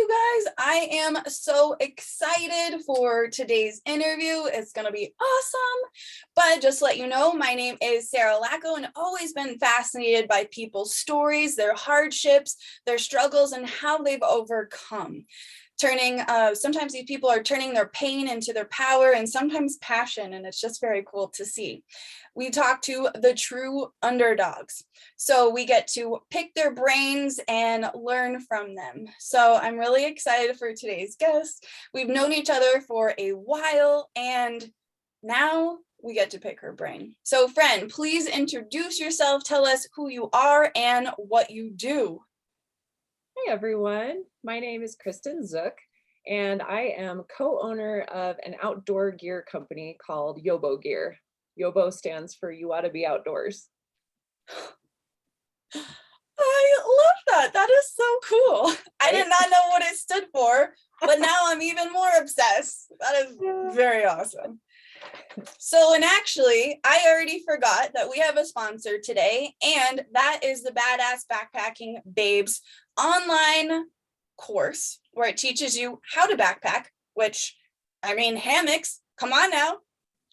you guys. I am so excited for today's interview. It's going to be awesome. But just to let you know, my name is Sarah Lacko, and I've always been fascinated by people's stories, their hardships, their struggles, and how they've overcome. Sometimes these people are turning their pain into their power and sometimes passion, and it's just very cool to see. We talk to the true underdogs. So we get to pick their brains and learn from them. So I'm really excited for today's guest. We've known each other for a while, and now we get to pick her brain. So friend, please introduce yourself. Tell us who you are and what you do. Hey everyone, my name is Kristen Zook, and I am co-owner of an outdoor gear company called YOBOgear. YOBO stands for You Ought to Be Outdoors. I love that. That is so cool. I did not know what it stood for, but now I'm even more obsessed. That is very awesome. So, and actually, I already forgot that we have a sponsor today, and that is the Badass Backpacking Babes online course where it teaches you how to backpack, which, I mean, hammocks, come on now,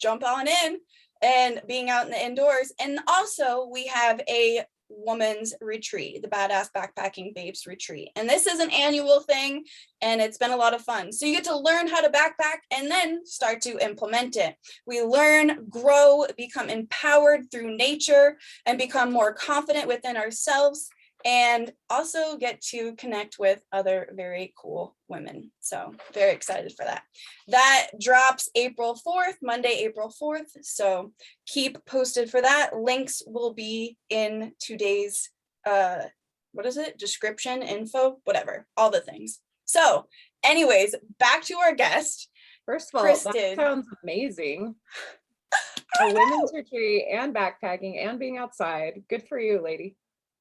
jump on in, and being out in the indoors. And also we have a woman's retreat, the Badass Backpacking Babes retreat. And this is an annual thing, and it's been a lot of fun. So you get to learn how to backpack and then start to implement it. We learn, grow, become empowered through nature, and become more confident within ourselves, and also get to connect with other very cool women. So very excited for that. That drops April 4th, Monday, April 4th. So keep posted for that. Links will be in today's, description, info, whatever, all the things. So anyways, back to our guest. First of all, Kristen. that sounds amazing. A women's retreat and backpacking and being outside. Good for you, lady.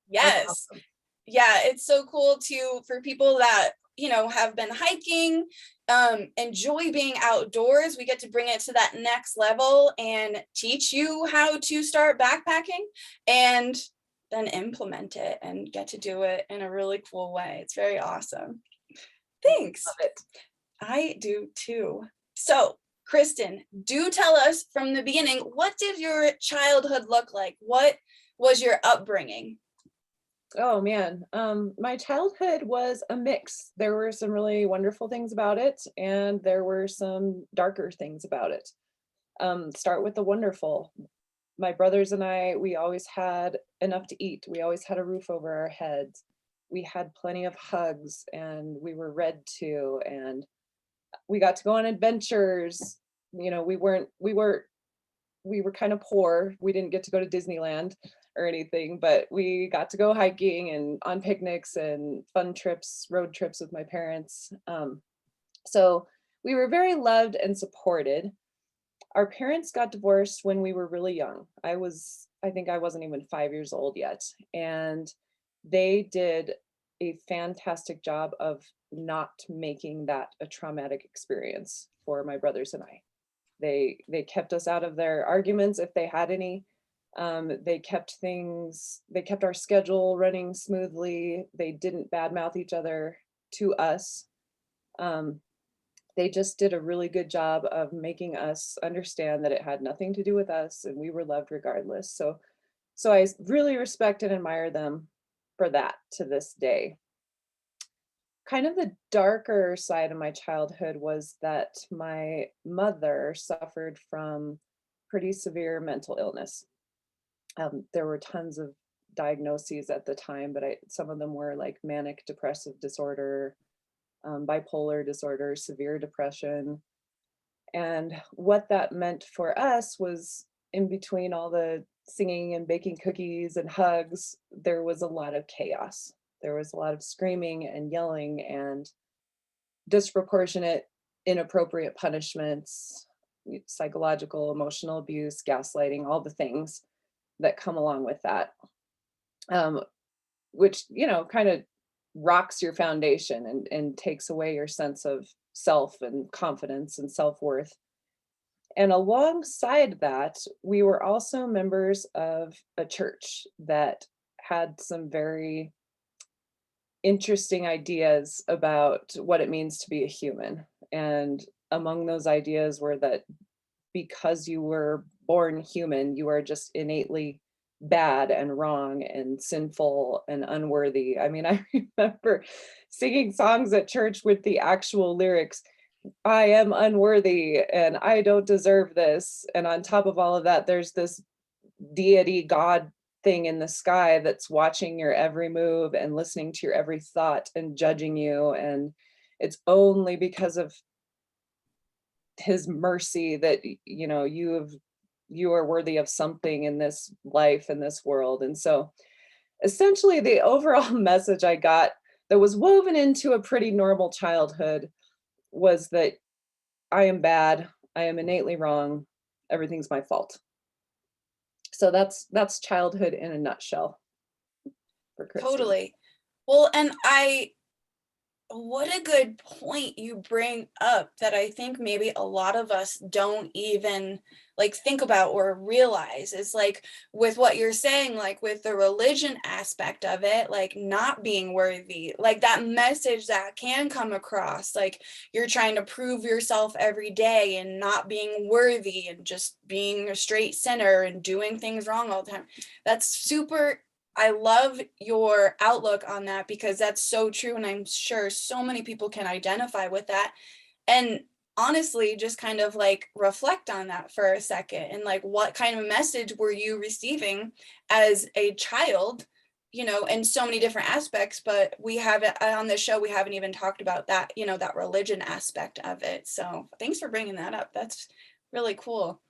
Yes. Awesome. Yeah, it's so cool for people that, have been hiking, enjoy being outdoors. We get to bring it to that next level and teach you how to start backpacking and then implement it and get to do it in a really cool way. It's very awesome. Thanks. Love it. I do too. So, Kristen, do tell us from the beginning, what did your childhood look like? What was your upbringing? Oh man, my childhood was a mix. There were some really wonderful things about it, and there were some darker things about it. Start with the wonderful. My brothers and I, we always had enough to eat. We always had a roof over our heads. We had plenty of hugs, and we were read to, and we got to go on adventures. We were kind of poor. We didn't get to go to Disneyland or anything, but we got to go hiking and on picnics and fun trips, road trips with my parents. So we were very loved and supported. Our parents got divorced when we were really young. I think I wasn't even 5 years old yet. And they did a fantastic job of not making that a traumatic experience for my brothers and I. They kept us out of their arguments if they had any. They kept our schedule running smoothly. They didn't badmouth each other to us. They just did a really good job of making us understand that it had nothing to do with us and we were loved regardless. So I really respect and admire them for that to this day. Kind of the darker side of my childhood was that my mother suffered from pretty severe mental illness. There were tons of diagnoses at the time, but some of them were like manic depressive disorder, bipolar disorder, severe depression. And what that meant for us was, in between all the singing and baking cookies and hugs, there was a lot of chaos. There was a lot of screaming and yelling and disproportionate, inappropriate punishments, psychological, emotional abuse, gaslighting, all the things that come along with that, which, kind of rocks your foundation and takes away your sense of self and confidence and self-worth. And alongside that, we were also members of a church that had some very interesting ideas about what it means to be a human. And among those ideas were that because you were born human, you are just innately bad and wrong and sinful and unworthy. I mean, I remember singing songs at church with the actual lyrics, I am unworthy and I don't deserve this. And on top of all of that, there's this deity God thing in the sky that's watching your every move and listening to your every thought and judging you. And it's only because of his mercy that you are worthy of something in this life, in this world. And so essentially the overall message I got that was woven into a pretty normal childhood was that I am bad, I am innately wrong, everything's my fault. So that's childhood in a nutshell for Kristen. Totally. Well, and what a good point you bring up that I think maybe a lot of us don't even like think about or realize is like with what you're saying, like with the religion aspect of it, like not being worthy, like that message that can come across, like you're trying to prove yourself every day and not being worthy and just being a straight sinner and doing things wrong all the time. That's super. I love your outlook on that because that's so true. And I'm sure so many people can identify with that. And honestly, just kind of like reflect on that for a second and like, what kind of message were you receiving as a child, in so many different aspects, but we haven't on this show, we haven't even talked about that, that religion aspect of it. So thanks for bringing that up. That's really cool.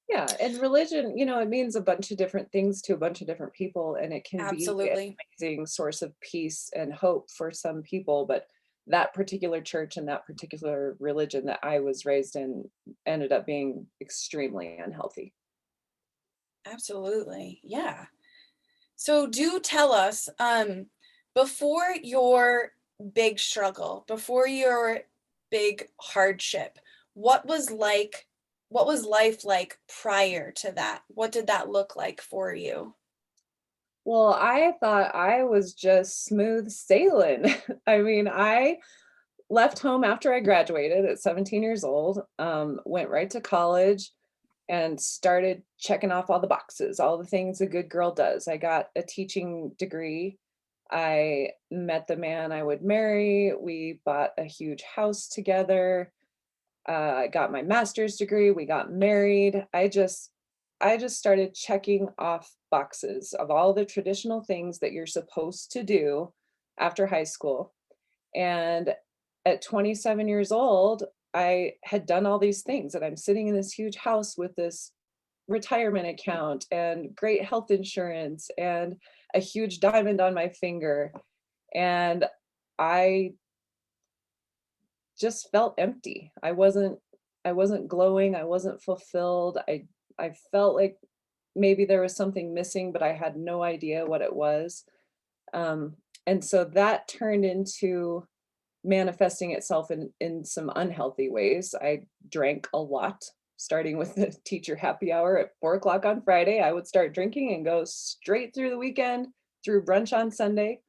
Yeah, and religion, it means a bunch of different things to a bunch of different people, and it can be an Absolutely. amazing source of peace and hope for some people. But that particular church and that particular religion that I was raised in ended up being extremely unhealthy. Absolutely. Yeah. So do tell us, before your big struggle, before your big hardship, what was life like prior to that? What did that look like for you? Well, I thought I was just smooth sailing. I mean, I left home after I graduated at 17 years old, went right to college and started checking off all the boxes, all the things a good girl does. I got a teaching degree. I met the man I would marry. We bought a huge house together. I got my master's degree. We got married. I just started checking off boxes of all the traditional things that you're supposed to do after high school. And at 27 years old, I had done all these things, and I'm sitting in this huge house with this retirement account and great health insurance and a huge diamond on my finger. And I just felt empty. I wasn't glowing, I wasn't fulfilled. I felt like maybe there was something missing, but I had no idea what it was. Um, and so that turned into manifesting itself in some unhealthy ways. I drank a lot, starting with the teacher happy hour at 4 o'clock on Friday. I would start drinking and go straight through the weekend, through brunch on Sunday.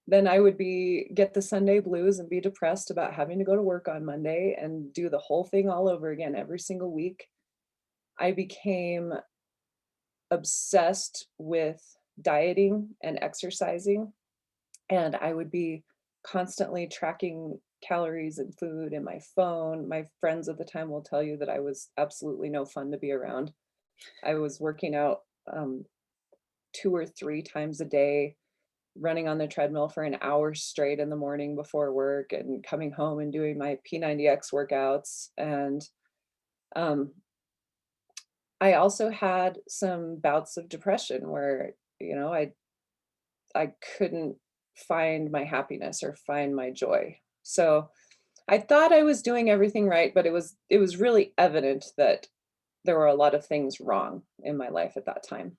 Then I would get the Sunday blues and be depressed about having to go to work on Monday and do the whole thing all over again every single week. I became obsessed with dieting and exercising, and I would be constantly tracking calories and food in my phone. My friends at the time will tell you that I was absolutely no fun to be around. I was working out 2 or 3 times a day, running on the treadmill for an hour straight in the morning before work, and coming home and doing my P90X workouts. And um, I also had some bouts of depression where, I couldn't find my happiness or find my joy. So I thought I was doing everything right, but it was really evident that there were a lot of things wrong in my life at that time.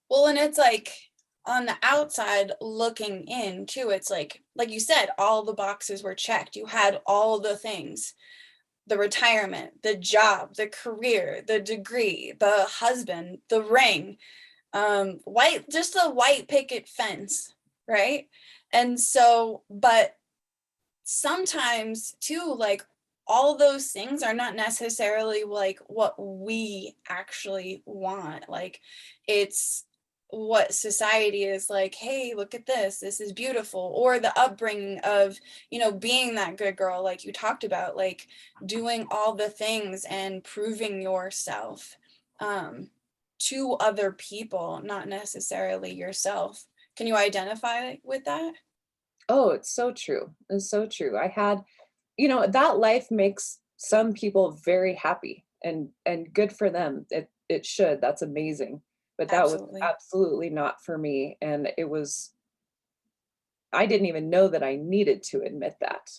Well, and it's like on the outside looking in too, it's like you said, all the boxes were checked. You had all the things, the retirement, the job, the career, the degree, the husband, the ring, just a white picket fence, right? And so, but sometimes too, like all those things are not necessarily like what we actually want. Like it's what society is like, hey, look at this is beautiful, or the upbringing of, being that good girl, like you talked about, like doing all the things and proving yourself to other people, not necessarily yourself. Can you identify with that? Oh, it's so true. It's so true. I had, that life makes some people very happy, and good for them. It should. That's amazing. But that was Absolutely. absolutely not for me. And I didn't even know that I needed to admit that.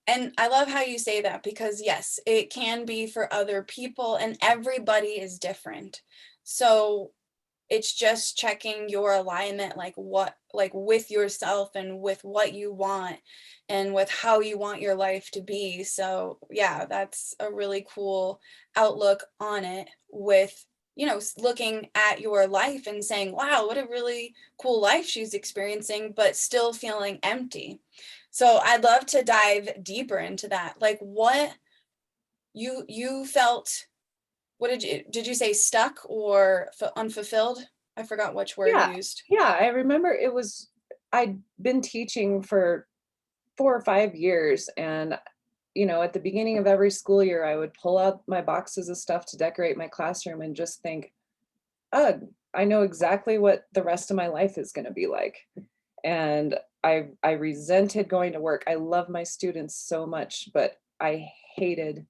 And I love how you say that, because yes, it can be for other people and everybody is different. So it's just checking your alignment, like what, like with yourself and with what you want and with how you want your life to be. So yeah, that's a really cool outlook on it, with looking at your life and saying, wow, what a really cool life she's experiencing, but still feeling empty. So I'd love to dive deeper into that. Like what you felt, what did you say, stuck or unfulfilled? I forgot which word you Yeah. used. Yeah. I remember I'd been teaching for 4 or 5 years. And, at the beginning of every school year, I would pull out my boxes of stuff to decorate my classroom and just think, oh, I know exactly what the rest of my life is going to be like. And I resented going to work. I love my students so much, but I hated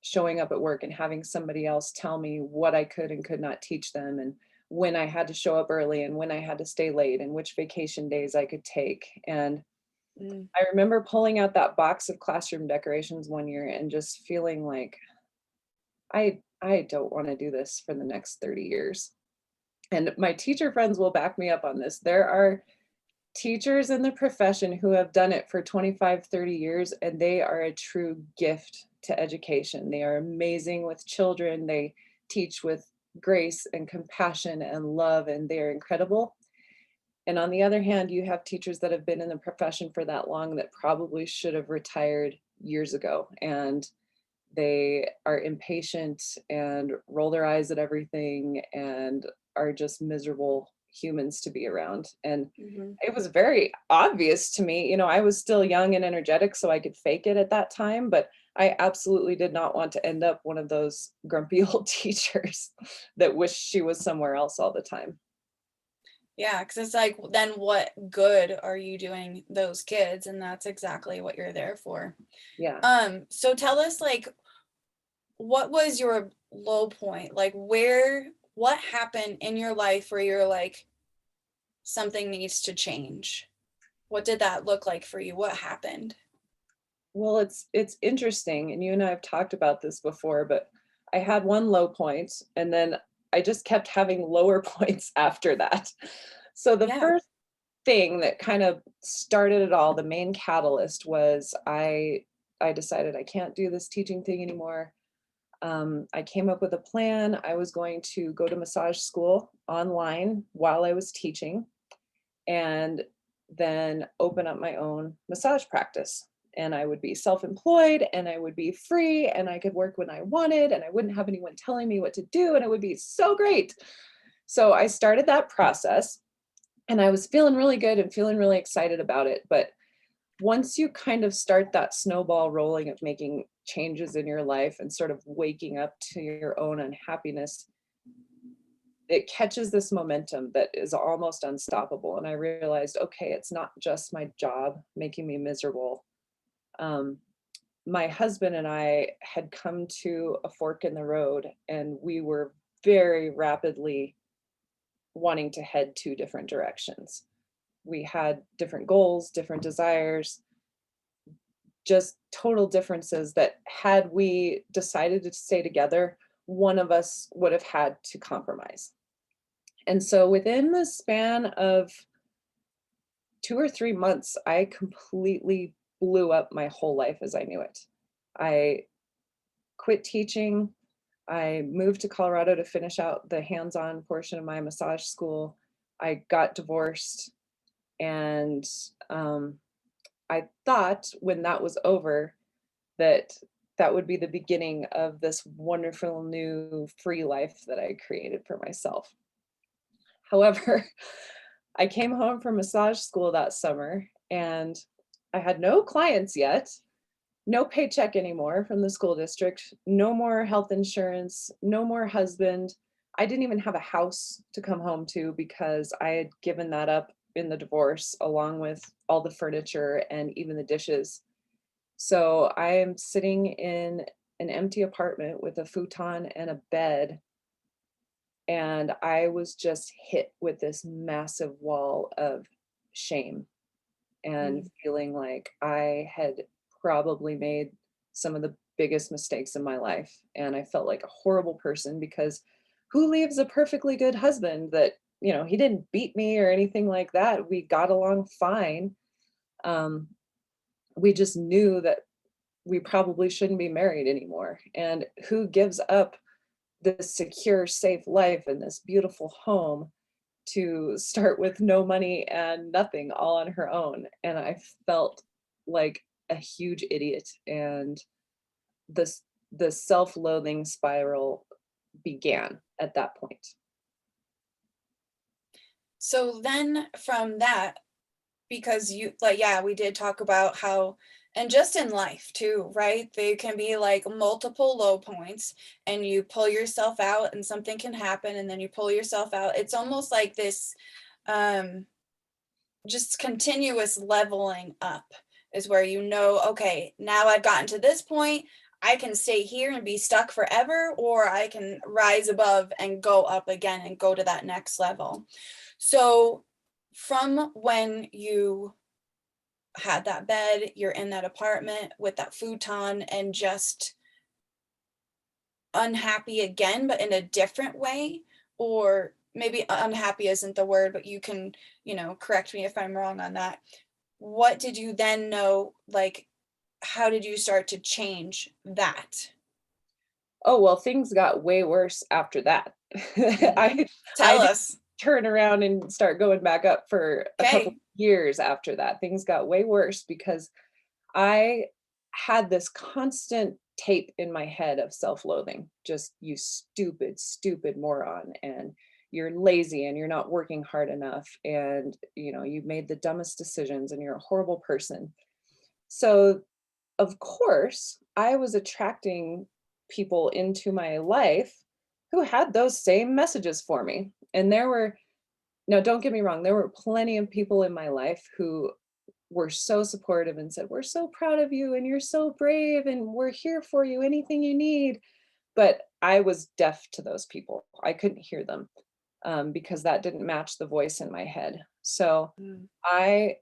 showing up at work and having somebody else tell me what I could and could not teach them, and when I had to show up early and when I had to stay late and which vacation days I could take. And Mm. I remember pulling out that box of classroom decorations one year and just feeling like I don't want to do this for the next 30 years. And my teacher friends will back me up on this. There are teachers in the profession who have done it for 25, 30 years, and they are a true gift to education. They are amazing with children. They teach with grace and compassion and love, and they are incredible. And on the other hand, you have teachers that have been in the profession for that long that probably should have retired years ago. And they are impatient and roll their eyes at everything and are just miserable humans to be around. And Mhm. it was very obvious to me. I was still young and energetic, so I could fake it at that time, but I absolutely did not want to end up one of those grumpy old teachers that wish she was somewhere else all the time. Yeah, because it's like, then what good are you doing those kids? And that's exactly what you're there for. Yeah. So tell us, like, what was your low point? Like, what happened in your life where you're like, something needs to change? What did that look like for you? What happened? Well, it's interesting, and you and I have talked about this before, but I had one low point, and then I just kept having lower points after that. So the Yeah. first thing that kind of started it all, the main catalyst, was I decided I can't do this teaching thing anymore. I came up with a plan. I was going to go to massage school online while I was teaching, and then open up my own massage practice. And I would be self employed and I would be free and I could work when I wanted and I wouldn't have anyone telling me what to do. And it would be so great. So I started that process and I was feeling really good and feeling really excited about it. But once you kind of start that snowball rolling of making changes in your life and sort of waking up to your own unhappiness, it catches this momentum that is almost unstoppable. And I realized, okay, it's not just my job making me miserable. Um, my husband and I had come to a fork in the road, and we were very rapidly wanting to head two different directions. We had different goals, different desires, just total differences that had we decided to stay together, one of us would have had to compromise. And so within the span of 2 or 3 months, I completely blew up my whole life as I knew it. I quit teaching. I moved to Colorado to finish out the hands on portion of my massage school. I got divorced, and I thought when that was over that that would be the beginning of this wonderful new free life that I created for myself. However, I came home from massage school that summer and I had no clients yet, no paycheck anymore from the school district, no more health insurance, no more husband. I didn't even have a house to come home to because I had given that up in the divorce, along with all the furniture and even the dishes. So I am sitting in an empty apartment with a futon and a bed, and I was just hit with this massive wall of shame and Mm. feeling like I had probably made some of the biggest mistakes in my life. And I felt like a horrible person because who leaves a perfectly good husband that, he didn't beat me or anything like that. We got along fine. Um, we just knew that we probably shouldn't be married anymore. And who gives up this secure, safe life and this beautiful home to start with no money and nothing all on her own? And I felt like a huge idiot. And this the self-loathing spiral began at that point. So then from that, because you like, yeah, we did talk about how, and just in life too, right? They can be like multiple low points and you pull yourself out and something can happen and then you pull yourself out. It's almost like this um just continuous leveling up is where okay, now I've gotten to this point. I can stay here and be stuck forever, or I can rise above and go up again and go to that next level. So, from when you had that bed, you're in that apartment with that futon and just unhappy again, but in a different way, or maybe unhappy isn't the word, but you can, correct me if I'm wrong on that. What did you then know? Like, how did you start to change that? Oh, well, things got way worse after that. Hmm. I Tell didn't us. turn around and start going back up for a couple Okay. years after that. Things got way worse because I had this constant tape in my head of self-loathing. Just, you stupid, stupid moron, and you're lazy and you're not working hard enough, and you made the dumbest decisions and you're a horrible person. So, of course, I was attracting people into my life who had those same messages for me. And there were, no, don't get me wrong, there were plenty of people in my life who were so supportive and said, "We're so proud of you and you're so brave and we're here for you, anything you need." But I was deaf to those people. I couldn't hear them because that didn't match the voice in my head. So Mm. I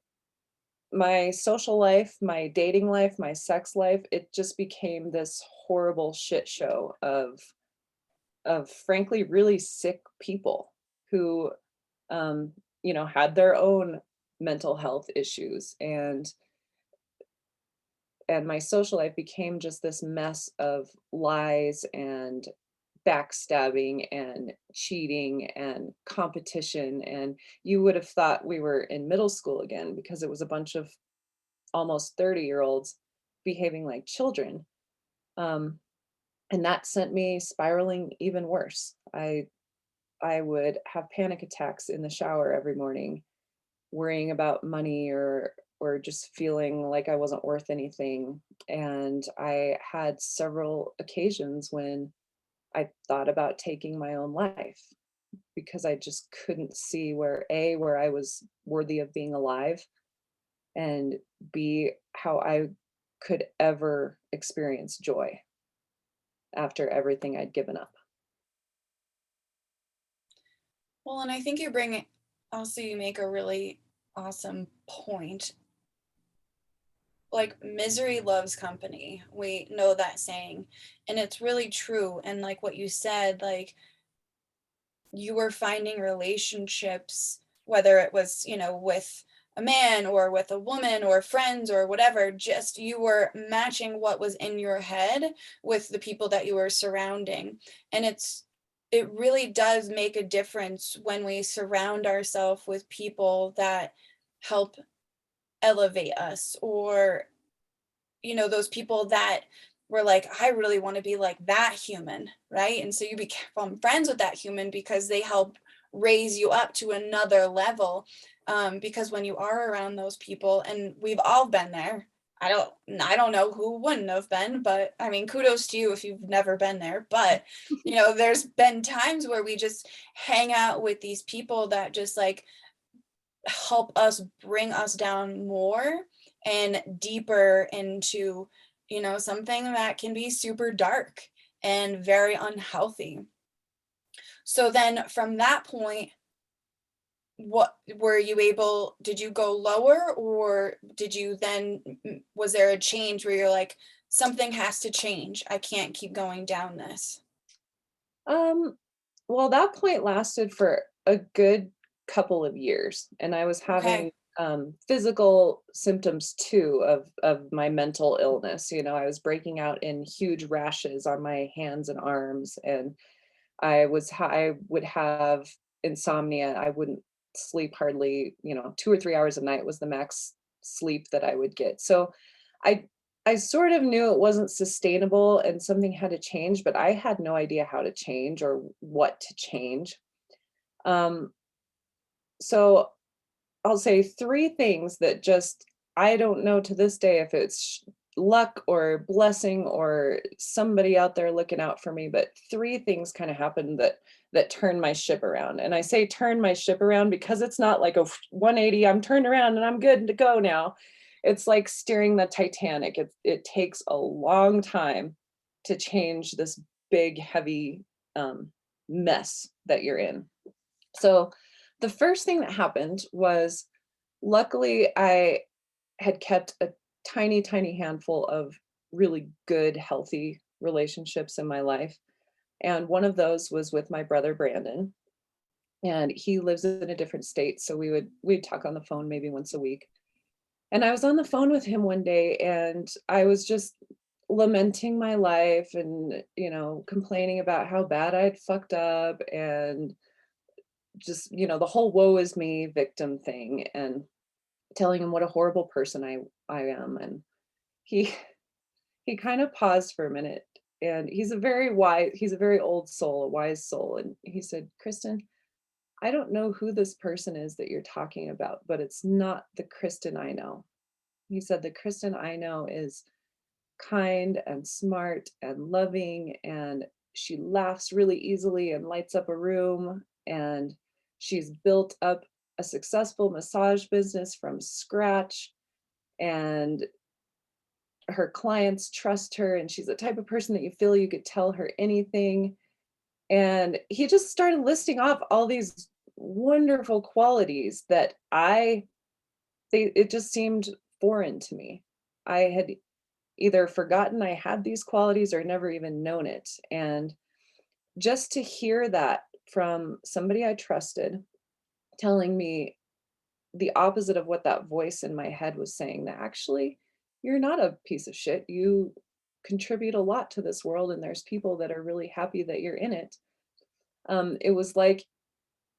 my social life, my dating life, my sex life, it just became this horrible shit show of frankly really sick people who had their own mental health issues, and my social life became just this mess of lies and backstabbing and cheating and competition. And you would have thought we were in middle school again because it was a bunch of almost 30-year-olds behaving like children. Um, and that sent me spiraling even worse. I would have panic attacks in the shower every morning, worrying about money or just feeling like I wasn't worth anything. And I had several occasions when I thought about taking my own life because I just couldn't see where I was worthy of being alive, and B, how I could ever experience joy after everything I'd given up. Well, and I think you bring also, you make a really awesome point. Like, misery loves company. We know that saying, and it's really true. And like what you said, like, you were finding relationships, whether it was, with a man or with a woman or friends or whatever, just you were matching what was in your head with the people that you were surrounding. And it's it really does make a difference when we surround ourselves with people that help elevate us, or those people that were like, I really want to be like that human, right? And so you become friends with that human because they help raise you up to another level. Because when you are around those people, and we've all been there, I don't know who wouldn't have been, but I mean, kudos to you if you've never been there. But there's been times where we just hang out with these people that just like help us bring us down more and deeper into something that can be super dark and very unhealthy. So then from that point, what were you able, did you go lower, or did you then, was there a change where you're like, something has to change, I can't keep going down this? Well, that point lasted for a good couple of years, and I was having Okay. physical symptoms too of my mental illness. I was breaking out in huge rashes on my hands and arms, and I would have insomnia. I wouldn't sleep hardly, 2 or 3 hours a night was the max sleep that I would get. So I I sort of knew it wasn't sustainable and something had to change, but I had no idea how to change or what to change. Um, so I'll say three things that just I don't know to this day if it's luck or blessing or somebody out there looking out for me, but three things kind of happened that turned my ship around. And I say turn my ship around because it's not like a 180, I'm turned around and I'm good to go now. It's like steering the Titanic. It takes a long time to change this big, heavy mess that you're in. So the first thing that happened was luckily I had kept a tiny, tiny handful of really good, healthy relationships in my life. And one of those was with my brother Brandon. And he lives in a different state. So we'd talk on the phone maybe once a week. And I was on the phone with him one day and I was just lamenting my life and, complaining about how bad I'd fucked up and just, the whole woe is me victim thing, and telling him what a horrible person I am. And he he kind of paused for a minute, and he's a very old soul, a wise soul. And he said, Kristen, I don't know who this person is that you're talking about, but it's not the Kristen I know. He said, the Kristen I know is kind and smart and loving, and she laughs really easily and lights up a room, and she's built up a successful massage business from scratch, and her clients trust her, and she's the type of person that you feel you could tell her anything. And he just started listing off all these wonderful qualities that it just seemed foreign to me. I had either forgotten I had these qualities or never even known it. And just to hear that from somebody I trusted telling me the opposite of what that voice in my head was saying, that actually you're not a piece of shit. You contribute a lot to this world and there's people that are really happy that you're in it. It was like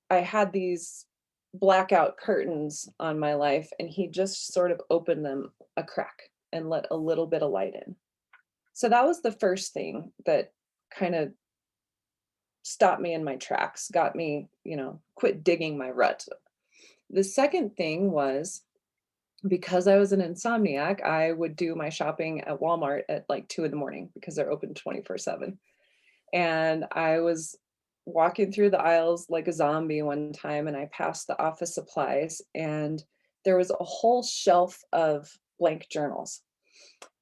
I had these blackout curtains on my life and he just sort of opened them a crack and let a little bit of light in. So that was the first thing that kind of stopped me in my tracks, got me, quit digging my rut. The second thing was because I was an insomniac, I would do my shopping at Walmart at like 2 in the morning because they're open 24/7. And I was walking through the aisles like a zombie one time and I passed the office supplies and there was a whole shelf of blank journals.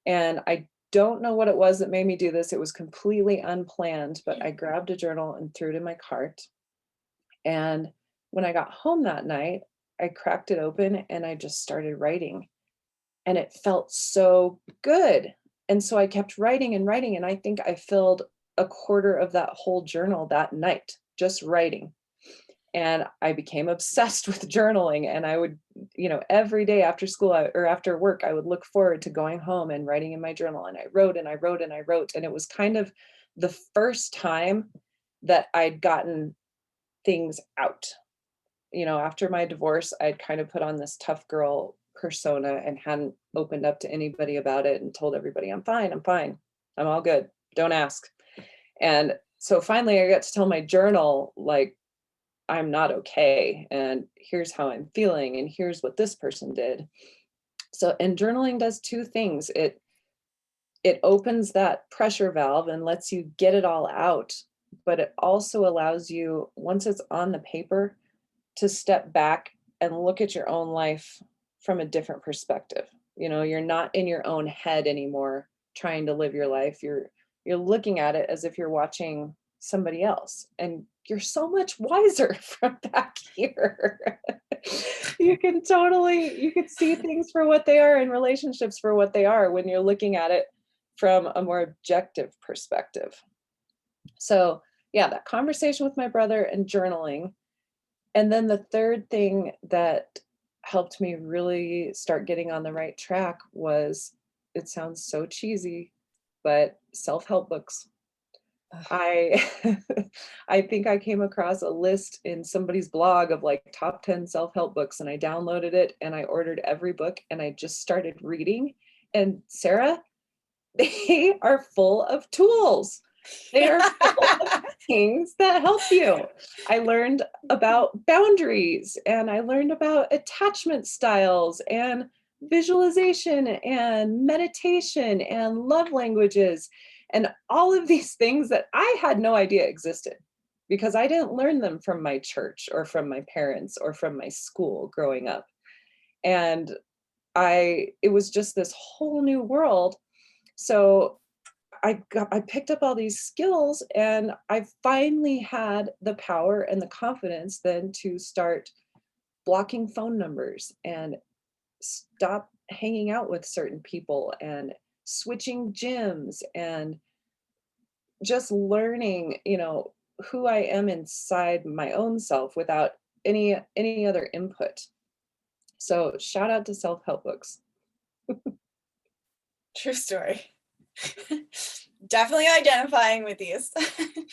And I don't know what it was that made me do this. It was completely unplanned, but I grabbed a journal and threw it in my cart. And when I got home that night, I cracked it open and I just started writing. And it felt so good. And so I kept writing and writing. And I think I filled a quarter of that whole journal that night, just writing. And I became obsessed with journaling. And I would, every day after school or after work, I would look forward to going home and writing in my journal. And I wrote and I wrote and I wrote. And it was kind of the first time that I'd gotten things out. After my divorce, I'd kind of put on this tough girl persona and hadn't opened up to anybody about it and told everybody, I'm fine, I'm all good, don't ask. And so finally I got to tell my journal, like, I'm not okay, and here's how I'm feeling, and here's what this person did. So, and journaling does two things. It opens that pressure valve and lets you get it all out, but it also allows you, once it's on the paper, to step back and look at your own life from a different perspective. You're not in your own head anymore trying to live your life. You're looking at it as if you're watching somebody else, and you're so much wiser from back here. You can see things for what they are and relationships for what they are when you're looking at it from a more objective perspective. So yeah, that conversation with my brother and journaling. And then the third thing that helped me really start getting on the right track was, it sounds so cheesy, but self-help books. I I think I came across a list in somebody's blog of like top 10 self-help books, and I downloaded it and I ordered every book and I just started reading. And Sarah, they are full of tools. They are full of things that help you. I learned about boundaries, and I learned about attachment styles and visualization and meditation and love languages, and all of these things that I had no idea existed because I didn't learn them from my church or from my parents or from my school growing up. And it was just this whole new world. So I picked up all these skills, and I finally had the power and the confidence then to start blocking phone numbers and stop hanging out with certain people and switching gyms and just learning, who I am inside my own self without any other input. So shout out to self-help books. True story. Definitely identifying with these.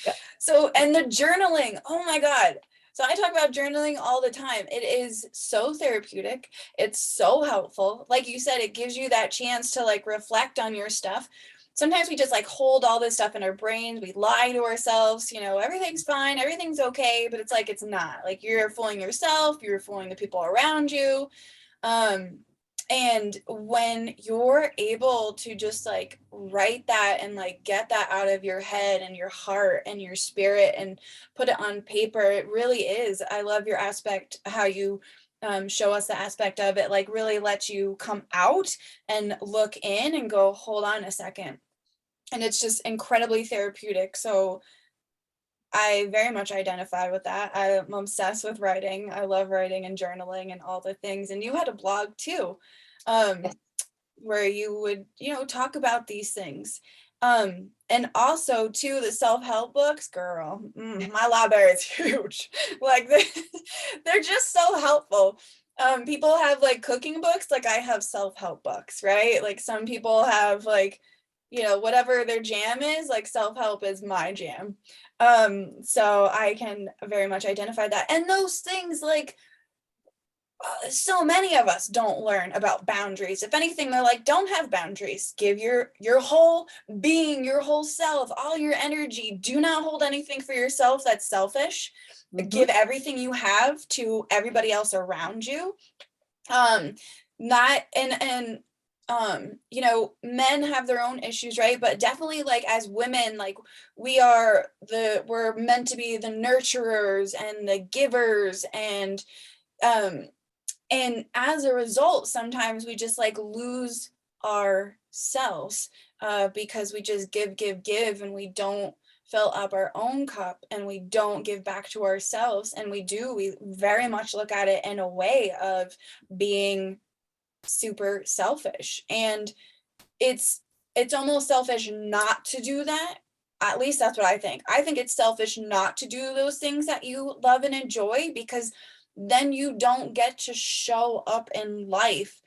Yeah. So, and the journaling, oh my God. So I talk about journaling all the time. It is so therapeutic. It's so helpful. Like you said, it gives you that chance to like reflect on your stuff. Sometimes we just like hold all this stuff in our brains. We lie to ourselves, everything's fine, everything's okay, but it's like, it's not. Like you're fooling yourself, you're fooling the people around you. And when you're able to just like write that and like get that out of your head and your heart and your spirit and put it on paper, it really is. I love your aspect, how you show us the aspect of it, like really lets you come out and look in and go, hold on a second. And it's just incredibly therapeutic. So I very much identify with that. I'm obsessed with writing. I love writing and journaling and all the things. And you had a blog too, where you would, talk about these things. And also too, the self-help books, girl, my library is huge. Like they're just so helpful. People have like cooking books, like I have self-help books, right? Like some people have like, whatever their jam is, like self-help is my jam. So I can very much identify that. And those things, like so many of us don't learn about boundaries. If anything, they're like, don't have boundaries. Give your whole being, your whole self, all your energy. Do not hold anything for yourself that's selfish. Mm-hmm. Give everything you have to everybody else around you. Men have their own issues, right? But definitely like as women, like we're meant to be the nurturers and the givers, and as a result, sometimes we just like lose ourselves because we just give, and we don't fill up our own cup, and we don't give back to ourselves. And we very much look at it in a way of being super selfish. And it's almost selfish not to do that. At least that's what I think. I think it's selfish not to do those things that you love and enjoy, because then you don't get to show up in life.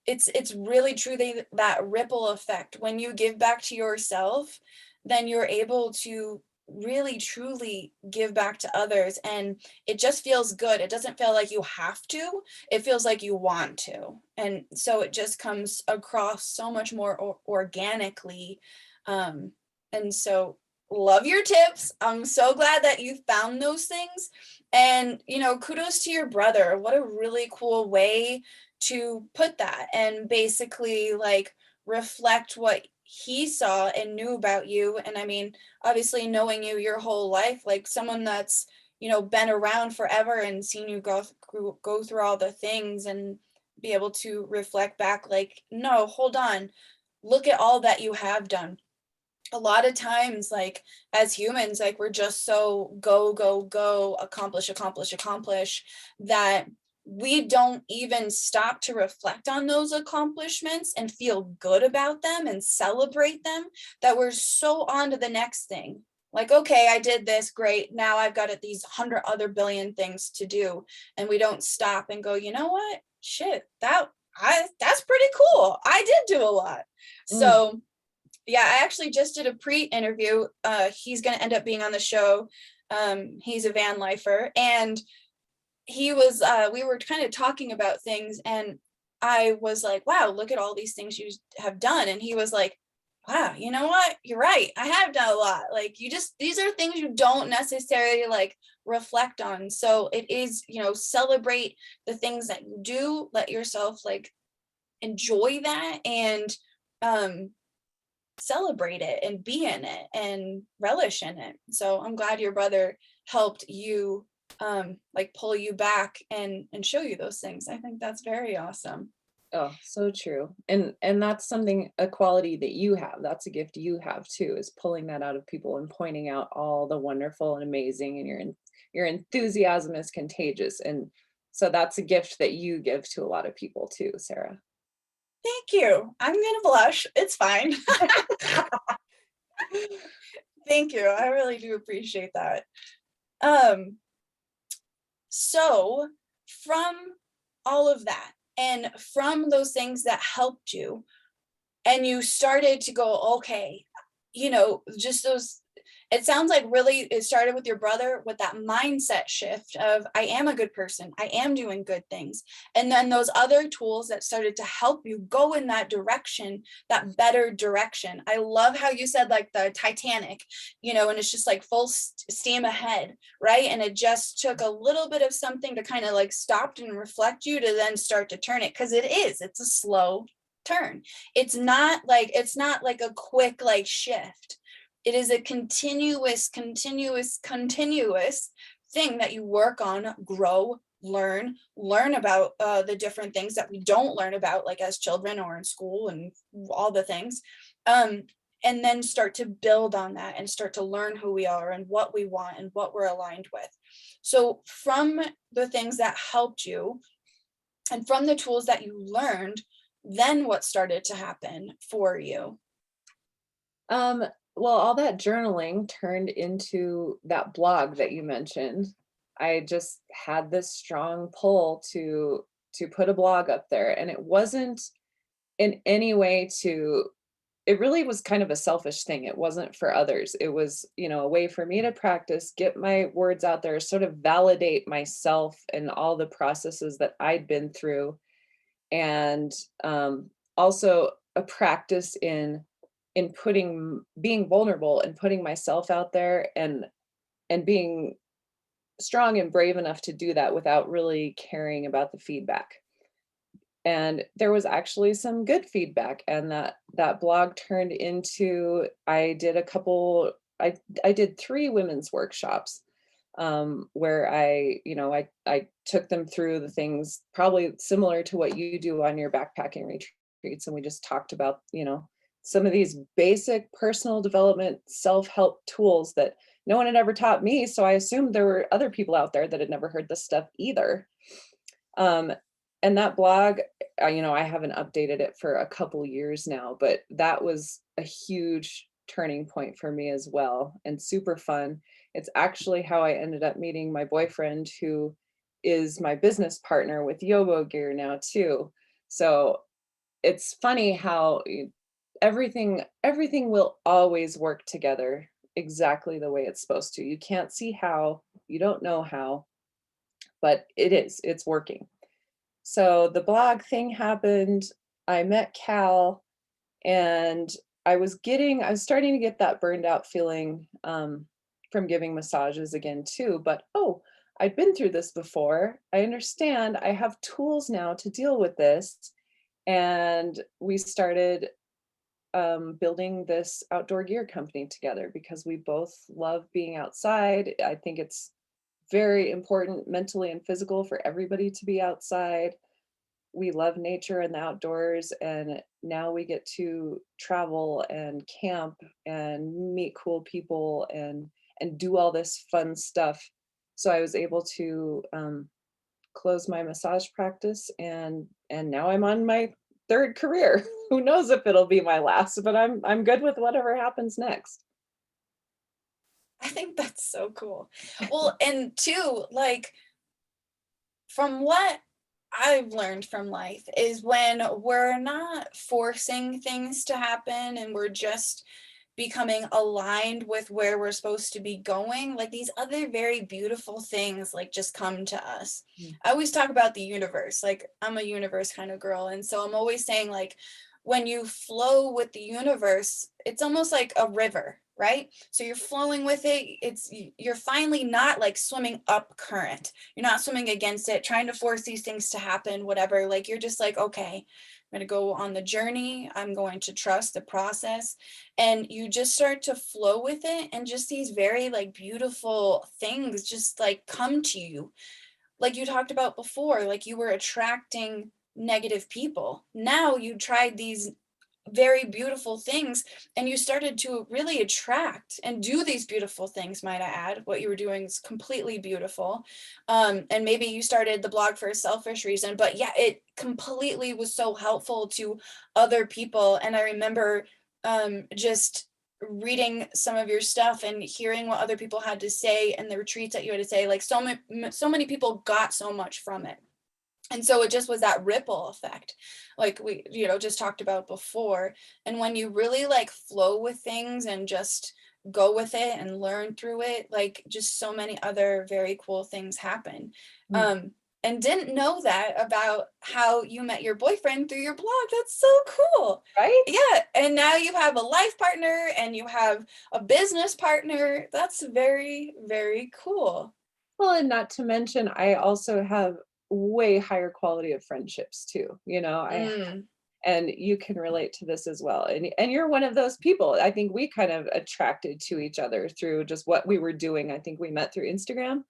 It's really true, that ripple effect. When you give back to yourself, then you're able to really truly give back to others, and it just feels good. It doesn't feel like you have to, it feels like you want to, and so it just comes across so much more organically. And so love your tips. I'm so glad that you found those things, and kudos to your brother. What a really cool way to put that, and basically like reflect what he saw and knew about you. And I mean, obviously knowing you your whole life, like someone that's been around forever and seen you go through all the things, and be able to reflect back like, no, hold on, look at all that you have done. A lot of times, like as humans, like we're just so go go go, accomplish, that we don't even stop to reflect on those accomplishments and feel good about them and celebrate them, that we're so on to the next thing. Like, okay, I did this, great, now I've got these 100 other billion things to do. And we don't stop and go, you know what, shit, that's pretty cool, I did do a lot. So yeah, I actually just did a pre-interview. He's going to end up being on the show. He's a van lifer, and he was, we were kind of talking about things, and I was like, wow, look at all these things you have done. And he was like, wow, you know what? You're right. I have done a lot. Like, these are things you don't necessarily like reflect on. So it is, celebrate the things that you do, let yourself like enjoy that, and, celebrate it and be in it and relish in it. So I'm glad your brother helped you like pull you back and show you those things. I think that's very awesome. Oh, so true. And that's something, a quality that you have. That's a gift you have too, is pulling that out of people and pointing out all the wonderful and amazing, and your enthusiasm is contagious. And so that's a gift that you give to a lot of people too, Sarah. Thank you. I'm gonna blush. It's fine. Thank you. I really do appreciate that. So from all of that, and from those things that helped you, and you started to go, okay, just those, it sounds like really it started with your brother, with that mindset shift of, I am a good person, I am doing good things. And then those other tools that started to help you go in that direction, that better direction. I love how you said like the Titanic, and it's just like full steam ahead, right? And it just took a little bit of something to kind of like stop and reflect you to then start to turn it, because it's a slow turn. It's not like a quick like shift. It is a continuous thing that you work on, grow, learn about the different things that we don't learn about, like as children or in school and all the things. And then start to build on that and start to learn who we are and what we want and what we're aligned with. So from the things that helped you and from the tools that you learned, then what started to happen for you? Well, all that journaling turned into that blog that you mentioned. I just had this strong pull to put a blog up there, and it wasn't in any way to, it really was kind of a selfish thing. It wasn't for others. It was, a way for me to practice, get my words out there, sort of validate myself and all the processes that I'd been through. And also a practice in being vulnerable and putting myself out there, and being strong and brave enough to do that without really caring about the feedback. And there was actually some good feedback, and that blog turned into, I did 3 women's workshops, where I took them through the things probably similar to what you do on your backpacking retreats, and we just talked about some of these basic personal development self-help tools that no one had ever taught me. So I assumed there were other people out there that had never heard this stuff either. And that blog, I haven't updated it for a couple years now, but that was a huge turning point for me as well, and super fun. It's actually how I ended up meeting my boyfriend, who is my business partner with YOBOgear now too. So it's funny how everything will always work together. exactly the way it's supposed to. You can't see how, you don't know how, but it's working. So the blog thing happened. I met Cal, and I was starting to get that burned out feeling from giving massages again too. But oh, I'd been through this before. I understand. I have tools now to deal with this. And we started building this outdoor gear company together because we both love being outside. I think it's very important mentally and physical for everybody to be outside. We love nature and the outdoors, and now we get to travel and camp and meet cool people and do all this fun stuff. So I was able to close my massage practice, and now I'm on my third career. Who knows if it'll be my last, but I'm good with whatever happens next. I think that's so cool. Well, and two, like from what I've learned from life is when we're not forcing things to happen and we're just becoming aligned with where we're supposed to be going, like these other very beautiful things like just come to us. Mm. I always talk about the universe. Like I'm a universe kind of girl, and so I'm always saying like when you flow with the universe, it's almost like a river, right? So you're flowing with it. You're finally not like swimming up current. You're not swimming against it, trying to force these things to happen, whatever. Like you're just like, okay, I'm going to go on the journey. I'm going to trust the process. And you just start to flow with it. And just these very like beautiful things just like come to you. Like you talked about before, like you were attracting negative people. Now you tried these very beautiful things and you started to really attract and do these beautiful things. Might I add, what you were doing is completely beautiful. And maybe you started the blog for a selfish reason, but yeah, it completely was so helpful to other people. And I remember just reading some of your stuff and hearing what other people had to say and the retreats that you had to say, like so many people got so much from it. And so it just was that ripple effect, like we, just talked about before. And when you really like flow with things and just go with it and learn through it, like just so many other very cool things happen. Mm. And didn't know that about how you met your boyfriend through your blog. That's so cool. Right? Yeah. And now you have a life partner and you have a business partner. That's very, very cool. Well, and not to mention, I also have way higher quality of friendships too. Mm. And you can relate to this as well. And you're one of those people. I think we kind of attracted to each other through just what we were doing. I think we met through Instagram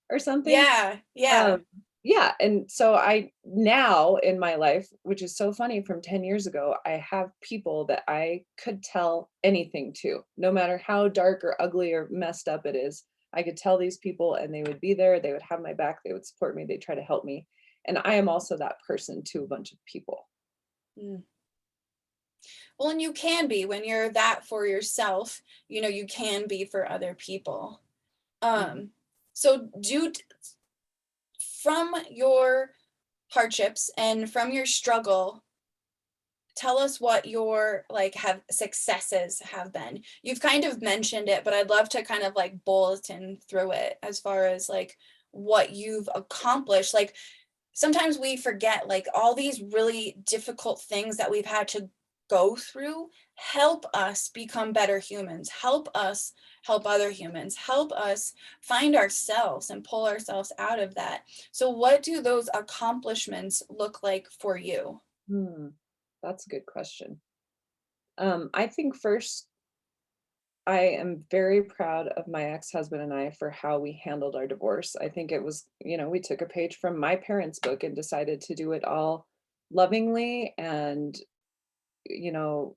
or something. Yeah. Yeah. Um, yeah, and so I now in my life, which is so funny, from 10 years ago, I have people that I could tell anything to, no matter how dark or ugly or messed up it is. I could tell these people and they would be there, they would have my back, they would support me, they'd try to help me. And I am also that person to a bunch of people. Mm. Well, and you can be when you're that for yourself, you can be for other people. Mhm. So from your hardships and from your struggle, tell us what your like have successes have been. You've kind of mentioned it, but I'd love to kind of like bulletin through it as far as like what you've accomplished. Like sometimes we forget like all these really difficult things that we've had to go through help us become better humans, help us help other humans, help us find ourselves and pull ourselves out of that. So what do those accomplishments look like for you? Hmm, that's a good question. I think first, I am very proud of my ex-husband and I for how we handled our divorce. I think it was, we took a page from my parents' book and decided to do it all lovingly and, you know,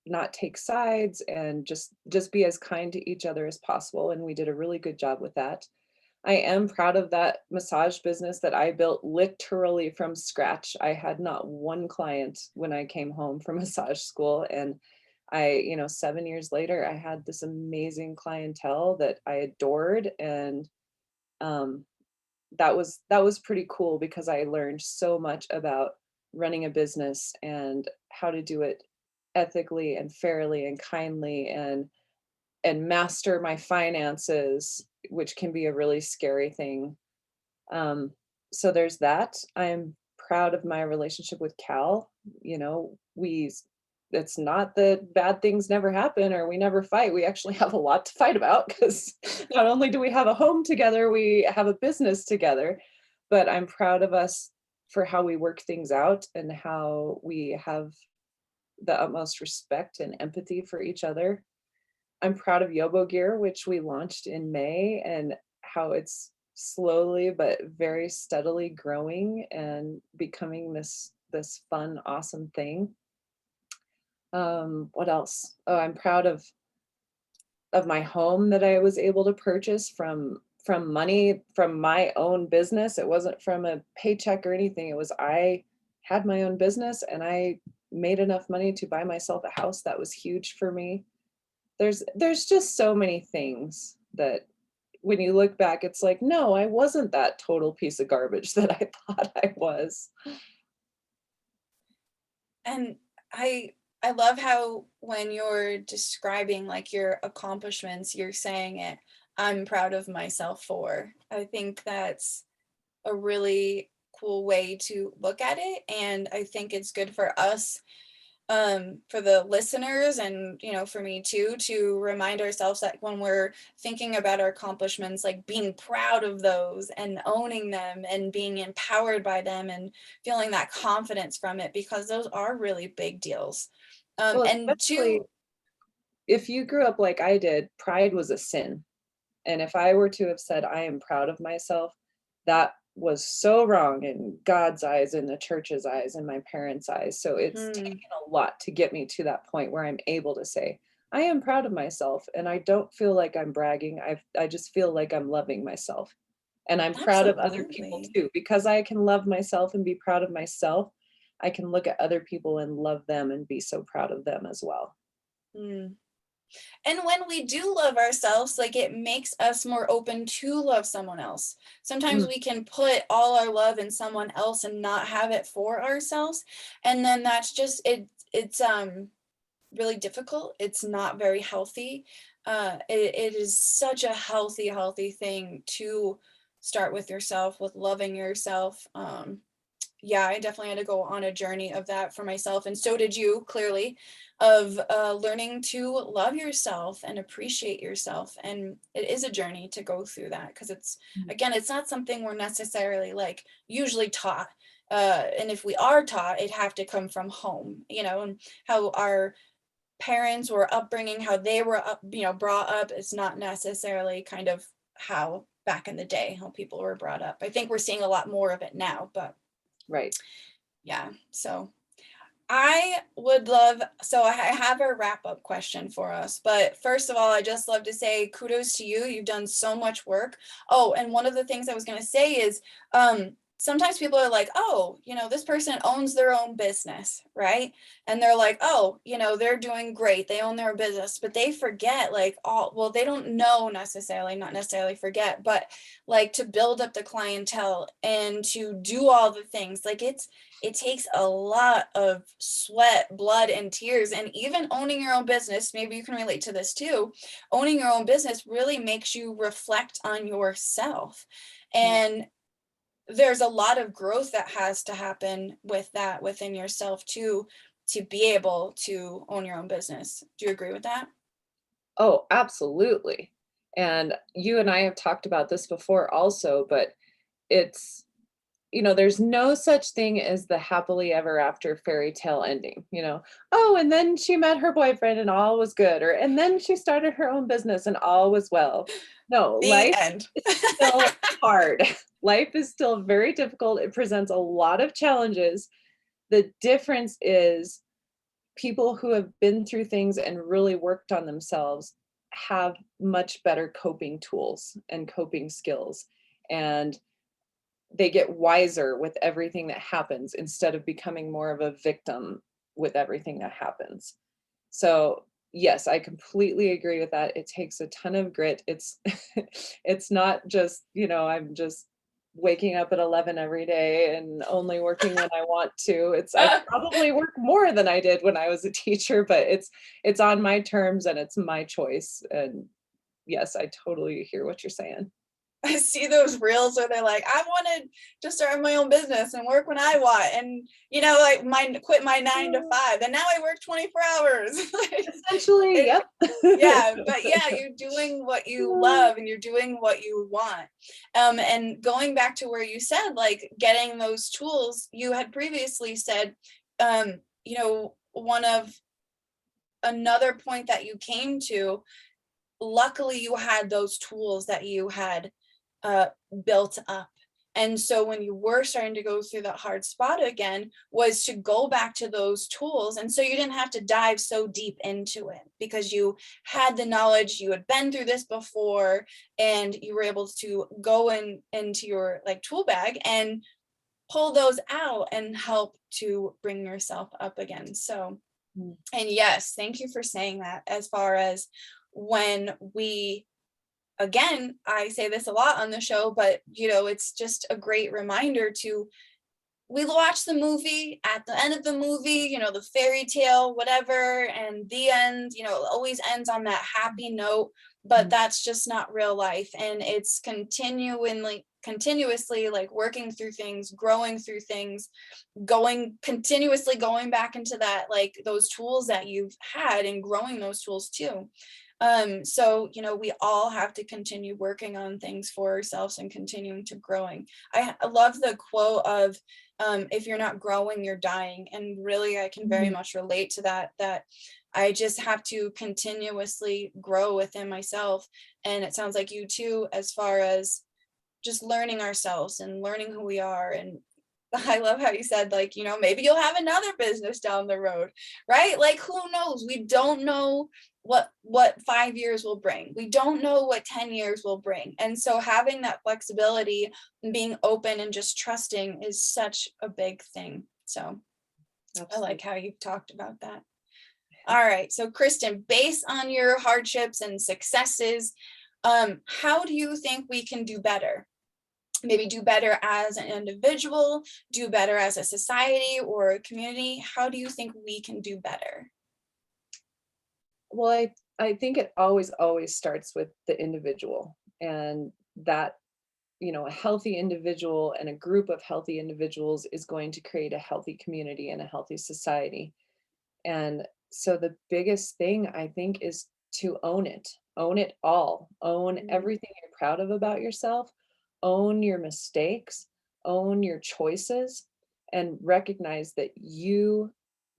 not take sides and just be as kind to each other as possible. And we did a really good job with that. I am proud of that massage business that I built literally from scratch. I had not one client when I came home from massage school. And 7 years later, I had this amazing clientele that I adored. And um, that was pretty cool because I learned so much about running a business and how to do it ethically and fairly and kindly. And master my finances, which can be a really scary thing. So there's that. I'm proud of my relationship with Cal. You know, it's not that bad things never happen or we never fight. We actually have a lot to fight about because not only do we have a home together, we have a business together. But I'm proud of us for how we work things out and how we have the utmost respect and empathy for each other. I'm proud of YOBOgear, which we launched in May, and how it's slowly but very steadily growing and becoming this fun, awesome thing. What else? Oh, I'm proud of my home that I was able to purchase from money from my own business. It wasn't from a paycheck or anything. It was I had my own business and I made enough money to buy myself a house. That was huge for me. There's just so many things that when you look back, it's like, no, I wasn't that total piece of garbage that I thought I was. And I love how when you're describing like your accomplishments, you're saying it, I'm proud of myself for. I think that's a really cool way to look at it. And I think it's good for us, for the listeners, and for me too, to remind ourselves that when we're thinking about our accomplishments, like being proud of those and owning them and being empowered by them and feeling that confidence from it, because those are really big deals. Well, And especially two, if you grew up like I did, pride was a sin. And if I were to have said, I am proud of myself, that was so wrong in God's eyes, in the church's eyes, in my parents' eyes. So it's taken a lot to get me to that point where I'm able to say, I am proud of myself. And I don't feel like I'm bragging. I just feel like I'm loving myself. And I'm proud of other people absolutely. too, because I can love myself and be proud of myself. I can look at other people and love them and be so proud of them as well. Mm. And when we do love ourselves, like it makes us more open to love someone else. Sometimes Mm, we can put all our love in someone else and not have it for ourselves. And then that's just it's really difficult. It's not very healthy. It is such a healthy thing to start with yourself, with loving yourself. Yeah, I definitely had to go on a journey of that for myself. And so did you, clearly, of learning to love yourself and appreciate yourself. And it is a journey to go through that, because mm. again, it's not something we're necessarily like usually taught. And if we are taught, it have to come from home, and how our parents were upbringing, how they were brought up is not necessarily kind of how back in the day, how people were brought up. I think we're seeing a lot more of it now, but Right. yeah. So I would love, so I have a wrap up question for us. But first of all, I just love to say kudos to you. You've done so much work. Oh, and one of the things I was going to say is sometimes people are like, oh, this person owns their own business, right? And they're like, oh, they're doing great. They own their business, but they forget like well, they don't know necessarily, not necessarily forget, but like to build up the clientele and to do all the things. Like it takes a lot of sweat, blood, and tears. And even owning your own business, maybe you can relate to this too, owning your own business really makes you reflect on yourself. Yeah. And there's a lot of growth that has to happen with that within yourself too, to be able to own your own business. Do you agree with that? Oh, absolutely. And you and I have talked about this before also, but it's, there's no such thing as the happily ever after fairy tale ending. Oh, and then she met her boyfriend and all was good, or and then she started her own business and all was well. No, The life end. is still hard. Life is still very difficult. It presents a lot of challenges. The difference is people who have been through things and really worked on themselves have much better coping tools and coping skills. And they get wiser with everything that happens instead of becoming more of a victim with everything that happens. So, yes, I completely agree with that. It takes a ton of grit. It's it's not just, I'm just waking up at 11 every day and only working when I want to. I probably work more than I did when I was a teacher, but it's on my terms and it's my choice. And yes, I totally hear what you're saying. I see those reels where they're like, I wanted to start my own business and work when I want, and like quit my 9 to 5, and now I work 24 hours. Essentially, yep. Yeah, but yeah, you're doing what you love and you're doing what you want. And going back to where you said, like, getting those tools, you had previously said, one of another point that you came to, luckily you had those tools that you had built up. And so when you were starting to go through that hard spot again, was to go back to those tools. And so you didn't have to dive so deep into it because you had the knowledge, you had been through this before, and you were able to go into your like tool bag and pull those out and help to bring yourself up again. So, and yes, thank you for saying that. As far as when again, I say this a lot on the show, but it's just a great reminder we watch the movie, at the end of the movie, the fairy tale, whatever, and the end, always ends on that happy note, but that's just not real life. And it's continuously like working through things, growing through things, continuously going back into that, like those tools that you've had and growing those tools too. So, we all have to continue working on things for ourselves and continuing to growing. I love the quote of, if you're not growing, you're dying. And really, I can very much relate to that I just have to continuously grow within myself. And it sounds like you too, as far as just learning ourselves and learning who we are. And I love how you said, like, maybe you'll have another business down the road, right? Like, who knows? We don't know what 5 years will bring. We don't know what 10 years will bring. And so having that flexibility and being open and just trusting is such a big thing. So absolutely. I like how you've talked about that. All right. So Kristen, based on your hardships and successes, how do you think we can do better? Maybe do better as an individual, do better as a society or a community? How do you think we can do better? Well, I think it always starts with the individual, and that, a healthy individual and a group of healthy individuals is going to create a healthy community and a healthy society. And so the biggest thing I think is to own it all, own everything you're proud of about yourself, own your mistakes, own your choices, and recognize that you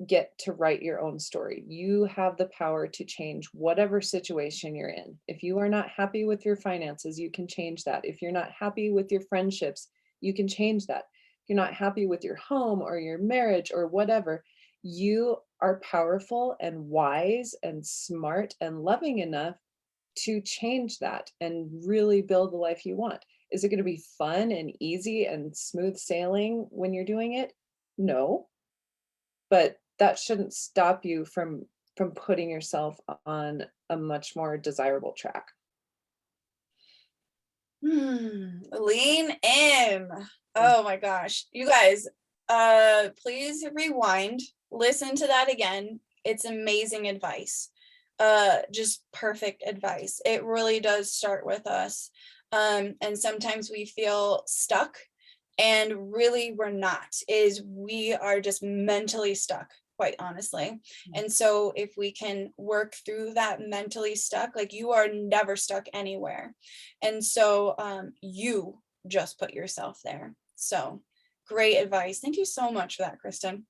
get to write your own story. You have the power to change whatever situation you're in. If you are not happy with your finances, you can change that. If you're not happy with your friendships, you can change that. If you're not happy with your home or your marriage or whatever, you are powerful and wise and smart and loving enough to change that and really build the life you want. Is it going to be fun and easy and smooth sailing when you're doing it? No. But that shouldn't stop you from putting yourself on a much more desirable track. Lean in. Oh my gosh. You guys, please rewind, listen to that again. It's amazing advice. Just perfect advice. It really does start with us. And sometimes we feel stuck, and really we're not. We are just mentally stuck, quite honestly. And so if we can work through that mentally stuck, like, you are never stuck anywhere. And so you just put yourself there. So great advice. Thank you so much for that, Kristen.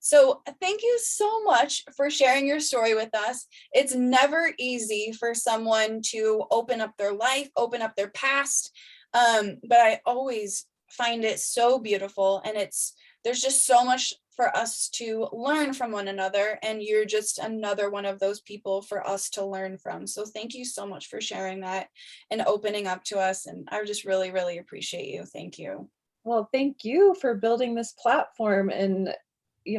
So thank you so much for sharing your story with us. It's never easy for someone to open up their life, open up their past. But I always find it so beautiful, and there's just so much for us to learn from one another, and you're just another one of those people for us to learn from. So thank you so much for sharing that and opening up to us, and I just really, really appreciate you. Thank you. Well, thank you for building this platform. And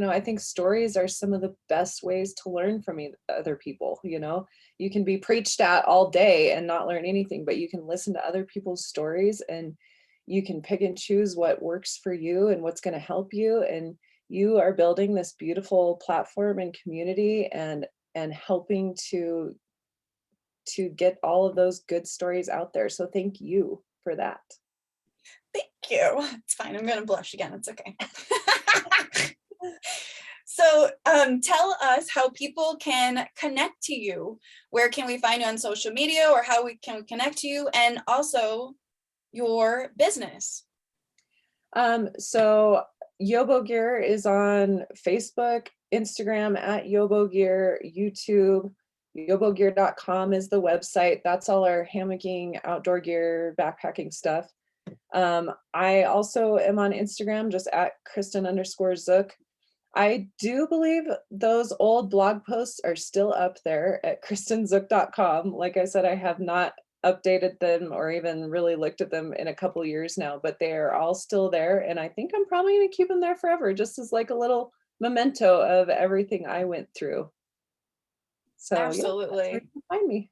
I think stories are some of the best ways to learn from other people. You can be preached at all day and not learn anything, but you can listen to other people's stories and you can pick and choose what works for you and what's going to help you. And you are building this beautiful platform and community and helping to get all of those good stories out there. So thank you for that. Thank you. It's fine. I'm going to blush again. It's okay. So tell us how people can connect to you. Where can we find you on social media, or how we can connect to you, and also your business? So YOBOgear is on Facebook, Instagram at YOBOgear, YouTube. YOBOgear.com is the website. That's all our hammocking, outdoor gear, backpacking stuff. I also am on Instagram, just at Kristen_Zook. I do believe those old blog posts are still up there at KristenZook.com. Like I said, I have not updated them or even really looked at them in a couple years now, but they are all still there. And I think I'm probably going to keep them there forever, just as like a little memento of everything I went through. So absolutely. Yeah, that's where you can find me.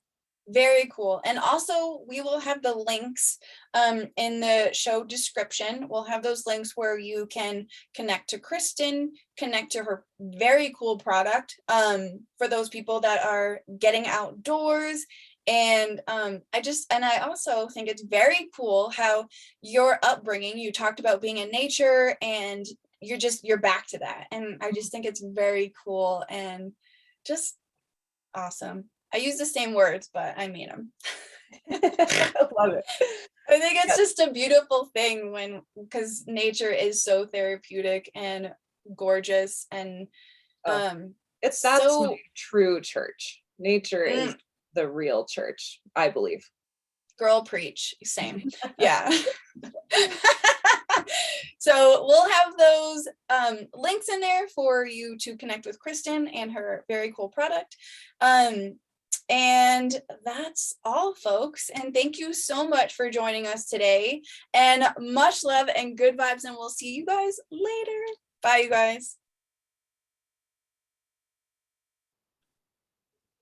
Very cool. And also we will have the links in the show description. We'll have those links where you can connect to Kristen, connect to her very cool product for those people that are getting outdoors. And I also think it's very cool how your upbringing, you talked about being in nature, and you're back to that. And I just think it's very cool and just awesome. I use the same words, but I mean them. I love it. I think it's just a beautiful thing because nature is so therapeutic and gorgeous, and that's my true church. Nature is the real church, I believe. Girl, preach. Same. Yeah. So we'll have those links in there for you to connect with Kristen and her very cool product. And that's all, folks. And thank you so much for joining us today. And much love and good vibes. And we'll see you guys later. Bye, you guys.